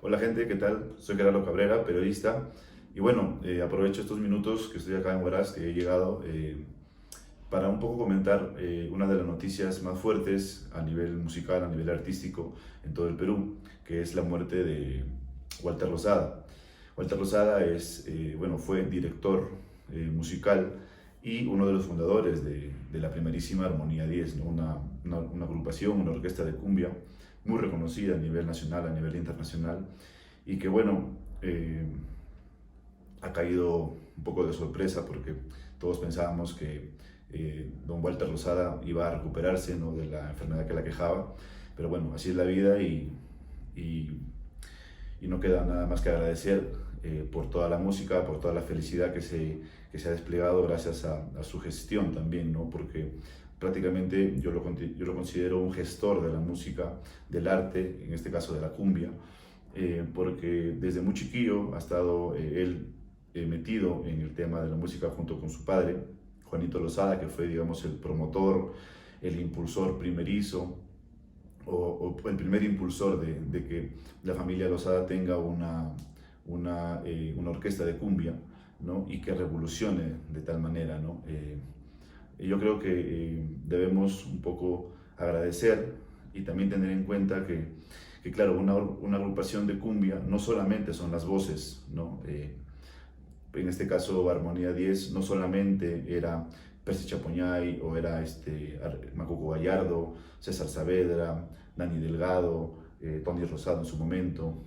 Hola gente, ¿qué tal? Soy Gerardo Cabrera, periodista. Y bueno, aprovecho estos minutos que estoy acá en Huaraz, que he llegado, para un poco comentar una de las noticias más fuertes a nivel musical, a nivel artístico en todo el Perú, que es la muerte de Walter Lozada. Walter Lozada bueno, fue director musical y uno de los fundadores de la primerísima Armonía 10, ¿no? Una agrupación, una orquesta de cumbia muy reconocida a nivel nacional, a nivel internacional, y que bueno, ha caído un poco de sorpresa porque todos pensábamos que don Walter Lozada iba a recuperarse, ¿no?, de la enfermedad que la quejaba, pero bueno, así es la vida y, y no queda nada más que agradecer por toda la música, por toda la felicidad que se ha desplegado gracias a su gestión también, ¿no? Porque prácticamente yo lo considero un gestor de la música, del arte, en este caso de la cumbia, porque desde muy chiquillo ha estado él metido en el tema de la música junto con su padre, Juanito Lozada, que fue, digamos, el promotor, el impulsor primerizo, o el primer impulsor de que la familia Lozada tenga una orquesta de cumbia, ¿no? Y que revolucione de tal manera, ¿no? Yo creo que debemos un poco agradecer y también tener en cuenta que claro, una agrupación de cumbia no solamente son las voces, ¿no? En este caso, Armonía 10 no solamente era Percy Chapoñay o era Macuco Gallardo, César Saavedra, Dani Delgado, Tony Rosado en su momento,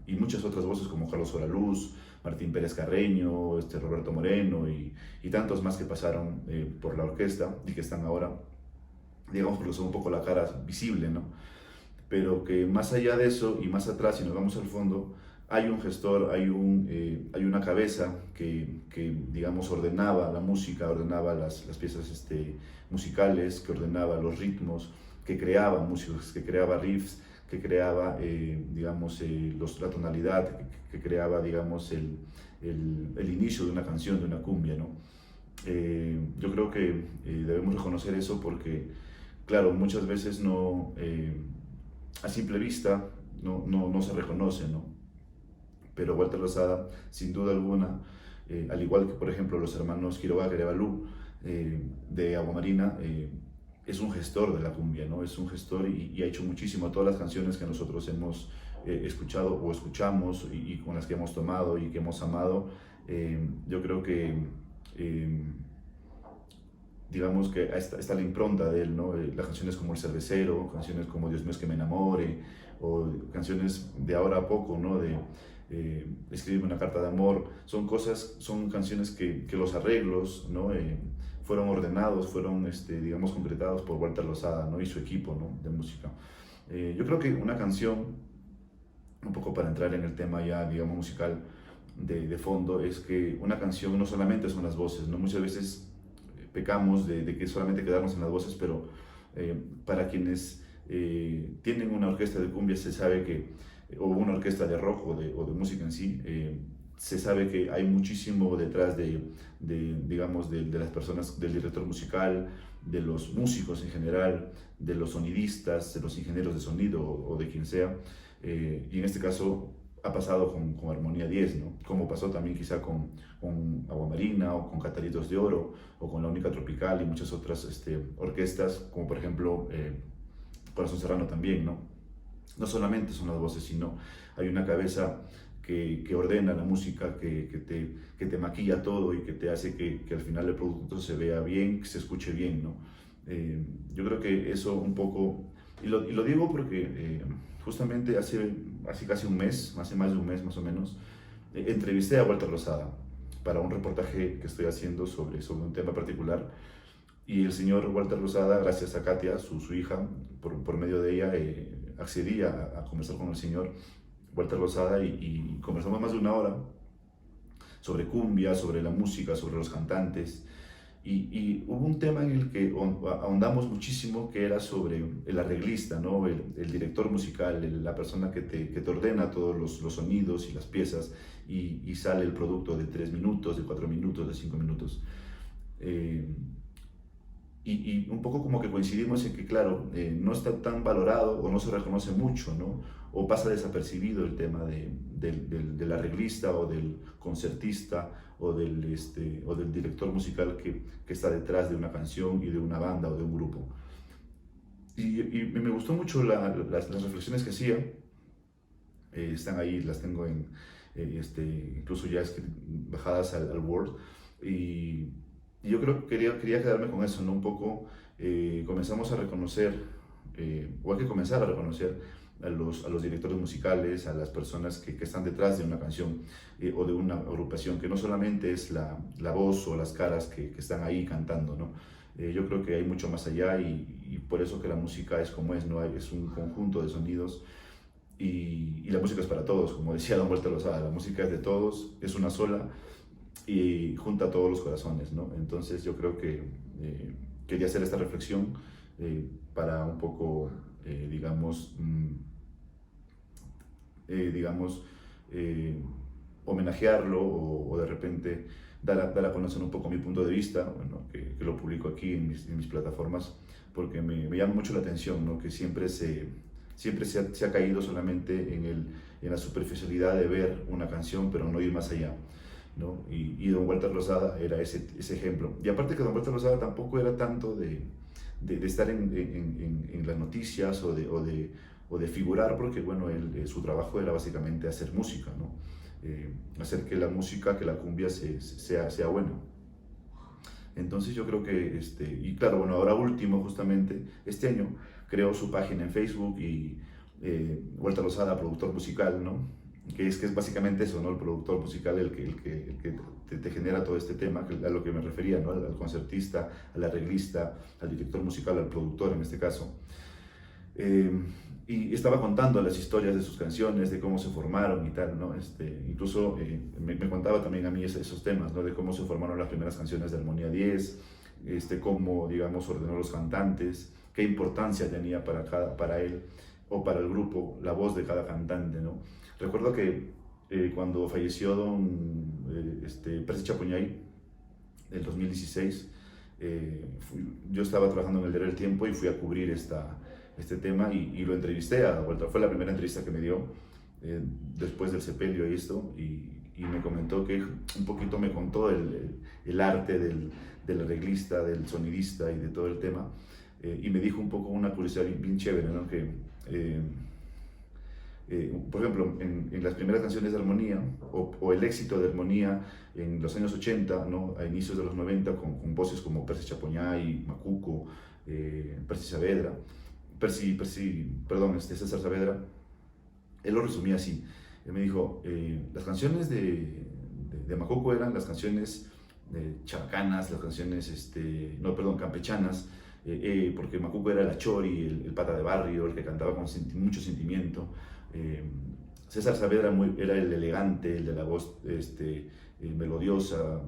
y muchas otras voces como Carlos Oraluz, Martín Pérez Carreño, Roberto Moreno y tantos más que pasaron por la orquesta y que están ahora, digamos, porque son un poco la cara visible, ¿no? Pero que más allá de eso y más atrás, si nos vamos al fondo, hay un gestor, hay una cabeza que, digamos, ordenaba la música, ordenaba las piezas musicales, que ordenaba los ritmos, que creaba músicos, que creaba riffs, que creaba, digamos, la tonalidad, que creaba, digamos, el inicio de una canción, de una cumbia, ¿no? Yo creo que debemos reconocer eso porque, claro, muchas veces no, a simple vista no se reconoce, ¿no? Pero Walter Lozada, sin duda alguna, al igual que por ejemplo los hermanos Quiroga Querevalú de Agua Marina, es un gestor de la cumbia, ¿no? Es un gestor y ha hecho muchísimo. Todas las canciones que nosotros hemos escuchado o escuchamos y con las que hemos tomado y que hemos amado, yo creo que eh, digamos que está la impronta de él, ¿no? Las canciones como El Cervecero, canciones como Dios mío es que me enamore, o canciones de ahora a poco, ¿no? De Escribirme una carta de amor, son canciones que los arreglos, ¿no? Fueron ordenados, fueron, digamos, concretados por Walter Lozada, ¿no? Y su equipo, ¿no?, de música. Yo creo que una canción, un poco para entrar en el tema ya, digamos, musical de fondo, es que una canción no solamente son las voces, ¿no? Muchas veces pecamos de que solamente quedarnos en las voces, pero para quienes tienen una orquesta de cumbia se sabe que, o una orquesta de rock o de música en sí, se sabe que hay muchísimo detrás digamos, de las personas, del director musical, de los músicos en general, de los sonidistas, de los ingenieros de sonido o de quien sea, y en este caso ha pasado con Armonía 10, ¿no? Como pasó también quizá con Agua Marina o con Catalitos de Oro o con La Única Tropical y muchas otras orquestas, como por ejemplo Corazón Serrano también, ¿no? No solamente son las voces, sino hay una cabeza que ordena la música, que te maquilla todo y que te hace que al final el producto se vea bien, que se escuche bien, ¿no? Yo creo que eso un poco, y lo digo porque justamente hace casi un mes, hace más de un mes más o menos, entrevisté a Walter Lozada para un reportaje que estoy haciendo sobre un tema particular. Y el señor Walter Lozada, gracias a Katia, su hija, por medio de ella, accedí a conversar con el señor Walter Lozada y conversamos más de una hora sobre cumbia, sobre la música, sobre los cantantes. Y hubo un tema en el que ahondamos muchísimo, que era sobre el arreglista, ¿no? El director musical, la persona que te ordena todos los sonidos y las piezas y sale el producto de 3 minutos, de 4 minutos, de 5 minutos. Y un poco como que coincidimos en que, claro, no está tan valorado o no se reconoce mucho, ¿no? o pasa desapercibido el tema del arreglista o del concertista o del director musical que está detrás de una canción y de una banda o de un grupo. Y me gustó mucho las reflexiones que hacía. Están ahí, las tengo incluso ya bajadas al Word. Y yo creo que quería quedarme con eso, ¿no? Un poco comenzamos a reconocer, o hay que comenzar a reconocer a los directores musicales, a las personas que están detrás de una canción o de una agrupación, que no solamente es la voz o las caras que están ahí cantando, ¿no? Yo creo que hay mucho más allá y por eso que la música es como es, ¿no? Es un conjunto de sonidos y la música es para todos, como decía Don Walter Lozada, la música es de todos, es una sola y junta a todos los corazones, ¿no? Entonces yo creo que quería hacer esta reflexión para un poco, homenajearlo o de repente dar a conocer un poco mi punto de vista, bueno, que lo publico aquí en mis plataformas, porque me llama mucho la atención, ¿no? Que siempre se ha caído solamente en la superficialidad de ver una canción, pero no ir más allá, ¿no? Y Don Walter Lozada era ese ejemplo. Y aparte que Don Walter Lozada tampoco era tanto de estar en las noticias o de figurar, porque bueno, su trabajo era básicamente hacer música, ¿no? Hacer que la música, que la cumbia sea buena. Entonces yo creo que, y claro, bueno, ahora último, justamente, este año, creó su página en Facebook y Walter Lozada, productor musical, ¿no? Que es básicamente eso, ¿no? El productor musical, el que te genera todo este tema, a lo que me refería, ¿no? Al concertista, al arreglista, al director musical, al productor en este caso. Y estaba contando las historias de sus canciones, de cómo se formaron y tal, ¿no? Incluso me contaba también a mí esos temas, ¿no? De cómo se formaron las primeras canciones de Armonía 10, cómo, digamos, ordenó los cantantes, qué importancia tenía para él o para el grupo la voz de cada cantante, ¿no? Recuerdo que cuando falleció Percy Chapuñay, en 2016, yo estaba trabajando en el diario El Tiempo y fui a cubrir este tema y lo entrevisté a Walter. Fue la primera entrevista que me dio después del sepelio y esto, y me comentó que un poquito me contó el arte del arreglista, del sonidista y de todo el tema, y me dijo un poco una curiosidad bien chévere, ¿no? Por ejemplo, en las primeras canciones de Armonía, o el éxito de Armonía en los años 80, ¿no? A inicios de los 90, con voces como Percy Chapoñay, Macuco, César Saavedra, él lo resumía así. Él me dijo, las canciones de Macuco eran las canciones chabacanas, las canciones, campechanas, porque Macuco era el achori, el pata de barrio, el que cantaba con mucho sentimiento. César Saavedra era el elegante, el de la voz melodiosa,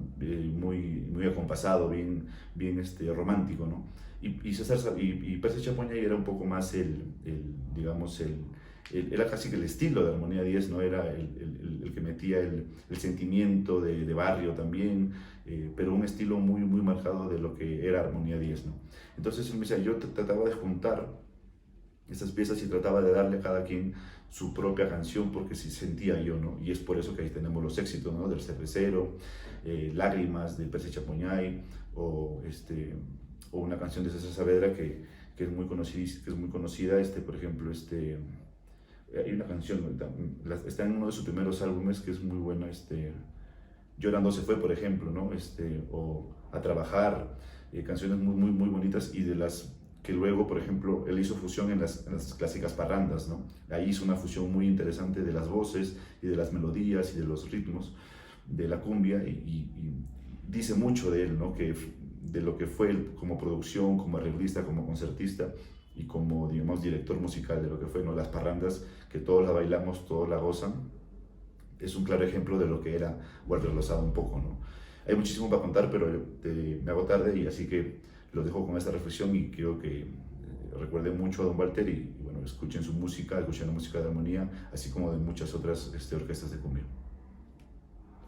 muy acompasado, bien romántico, ¿no? Y Percy Chapoñay era un poco más era casi que el estilo de Armonía 10, ¿no? Era el que metía el sentimiento de barrio también, pero un estilo muy marcado de lo que era Armonía 10, ¿no? Entonces él me decía, yo trataba de juntar estas piezas y trataba de darle a cada quien su propia canción, porque sí sentía yo, ¿no? Y es por eso que ahí tenemos los éxitos, ¿no? Del Cervecero, Lágrimas de Percy Chapoñay, o una canción de César Saavedra que es muy conocida, por ejemplo, hay una canción, está en uno de sus primeros álbumes que es muy buena, Llorando se fue, por ejemplo, ¿no? O A Trabajar, canciones muy bonitas, y de las que luego, por ejemplo, él hizo fusión en las clásicas parrandas, ¿no? Ahí hizo una fusión muy interesante de las voces y de las melodías y de los ritmos de la cumbia, y dice mucho de él, ¿no? De lo que fue él como producción, como arreglista, como concertista y como, digamos, director musical de lo que fue, ¿no? Las parrandas, que todos la bailamos, todos la gozan, es un claro ejemplo de lo que era Walter Lozada un poco, ¿no? Hay muchísimo para contar, pero me hago tarde, y así que los dejo con esta reflexión, y quiero que recuerden mucho a Don Walter y bueno, escuchen su música, escuchen la música de Armonía, así como de muchas otras orquestas de cumbia.